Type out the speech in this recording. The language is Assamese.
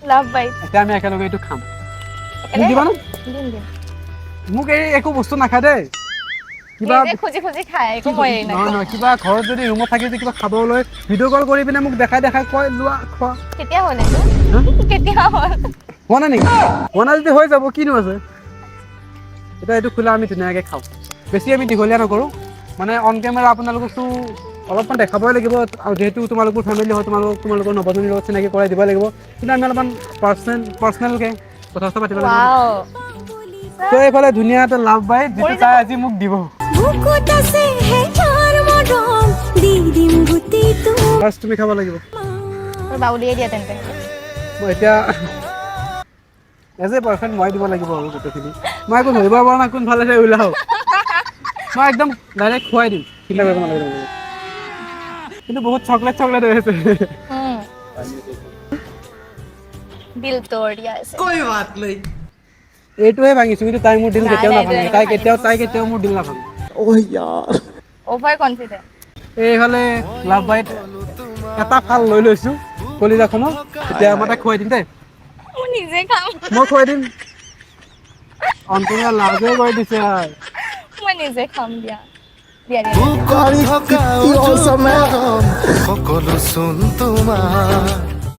লাভ বাইট এতিয়া আমি একেলগে এইটো খাম মোক দিবা না দিম মোক এই একো বস্তু নাখায় দেই কিবা নিজে খুজি খুজি খায় একো মই এৰি নহয় নাখাওঁ নহয় কিবা ঘৰত যদি ৰুমত থাকি যদি কিবা খাবলৈ ভিডিঅ' কল কৰি পিনে মোক দেখাই কয় লোৱা খোৱা কেতিয়া হ'ল এইটো কেতিয়া হ'ল হোৱা নাই নেকি হোৱা নাই যদি হৈ যাব কিনো আছে এতিয়া এইটো খোলা আমি ধুনীয়াকৈ খাওঁ বেছি আমি দীঘলীয়া নকৰোঁ মানে অন কেমেৰা আপোনালোককতো অলপমান দেখাবই লাগিব আৰু যিহেতু তোমালোকৰ ফেমিলি হয় তোমালোকৰ নৱজনীৰ লগত চিনাকি কৰাই দিব লাগিব কিন্তু আমি অলপমান পাৰ্চনেলকৈ কথা চথা পাতিব লাগিব ৱাও তো এইফালে ধুনীয়া এটা লাভ বাইট যিটো তাই আজি মোক দিব ফাৰ্ষ্ট তুমি খাব লাগিব বাউলিয়ে দিয়া তেন্তে মই এতিয়া এজ এ বয়ফ্ৰেণ্ড মই দিব লাগিব আৰু গোটেইখিনি মই একো ধৰিব পৰা নাই কোনফালে যে ওলাও মই একদম ডাইৰেক্ট খুৱাই দিম চিন্তা কৰিব নালাগে কিন্তু বহুত চকলেট হৈ আছে দিল তোड़ दिया ऐसे कोई बात नहीं এইটোহে ভাঙিছো কিন্তু তাই মোৰ দিল নাই, কেতিয়াও নাই, নাভাঙে এইটো তাই কেতিয়াও মোৰ দিল নাভাঙে ओवर कॉन्फिडेंट এইফালে লাভ বাইট এটা ফাল লৈ লৈছো কলিজাখনো এতিয়া মই তাইক খুৱাই দিম দেই मैं নিজে খাম মই খুৱাই দিম অন্তৰা লাজে কৰি দিছে আৰু मैं নিজে খাম দিয়া দিয়া সকলো চোন তোমাৰ